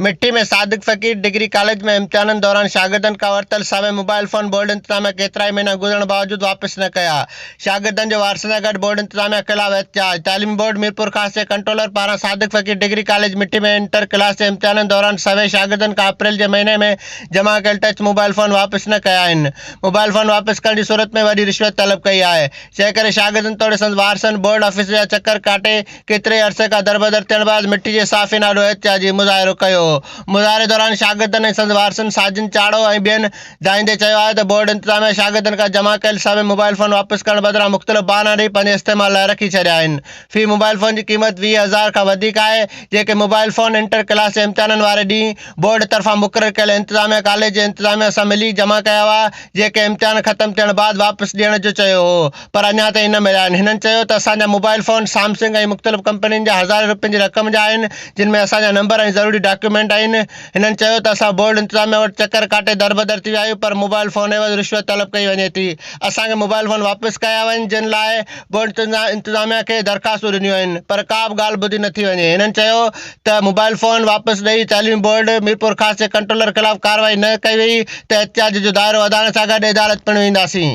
मिट्टी में सादिक फ़कीर डिग्री कॉलेज में इम्तिहान दौरान शागिर्दनि का वरतल समय मोबाइल फ़ोन बोर्ड इंतजामिया केतिरा महीना गुज़रण बावजूद वापस न कया। शागिर्दनि जो वारसनि सां गॾु बोर्ड इंतजामिया ख़िलाफ़ एहतिजाज। तालीमी बोर्ड मीरपुर ख़ास जे कंट्रोलर पारां सादिक फ़कीर डिग्री कॉलेज मिट्टी में इंटर क्लास जे इम्तिहान दौरान सभई शागिर्दनि का अप्रैल के महीने में जमा कयल टच मोबाइल फ़ोन वापस न कया आहिनि। मोबाइल फ़ोन वापस करण जी सूरत में वॾी रिश्वत तलब कई आहे। जंहिं करे शागिर्दनि तोड़े संदसि वारसनि बोर्ड ऑफिस जा चकर काटे केतिरे अरसे खां दरबदर थियण बैदि मिट्टी जे साफ़ी नालो एहतिजाजी मुज़ाहिरो कयो। मुज़ाहिरे दौरान शागिर्दनि ऐं संदसि वारसनि साजिन चाड़ो ऐं ॿियनि जाईंदे चयो आहे त बोर्ड इंतजामिया शागिर्दनि खां जमा कयल सभई मोबाइल फ़ोन वापसि करण बदिरां मुख़्तलिफ़ बहाना ॾेई पंहिंजे इस्तेमाल लाइ रखी छॾिया आहिनि। फ़ी मोबाइल फ़ोन जी क़ीमत 20,000 खां वधीक आहे, जेके मोबाइल फ़ोन इंटर क्लास जे इम्तिहाननि वारे ॾींहुं बोर्ड तरफ़ां मुक़ररु कयल इंतजामिया कॉलेज जे इंतजामिया सां मिली जमा कया हुआ, जेके इम्तिहान ख़तमु थियण बैदि वापसि ॾियण जो चयो हो, पर अञा ताईं न मिलिया आहिनि। हिननि चयो त असांजा मोबाइल फ़ोन सैमसंग ऐं मुख़्तलिफ़ कंपनियुनि जा हज़ारे रुपयनि जी रक़म जा आहिनि, जिन में असांजा नंबर ऐं ज़रूरी डॉक्यूमेंट आहिनि। हिननि चयो त असां बोर्ड इंतजामिया वटि चकर काटे दरबदर थी विया आहियूं, पर मोबाइल फ़ोन एवज़ रिश्वत तलब कई वञे थी। असांखे मोबाइल फ़ोन वापसि कया वञनि, जिन लाइ बोर्ड इंतजामिया खे दरख़्वास्तूं ॾिनियूं आहिनि, पर का बि ॻाल्हि ॿुधी नथी वञे। हिननि चयो त मोबाइल फ़ोन वापसि ॾेई तालीमी बोर्ड मीरपुर ख़ास जे कंट्रोलर ख़िलाफ़ कार्रवाई न कई वई त एहतिजाज जो दाइरो वधाइण सां गॾु अदालत पिणु वेंदासीं।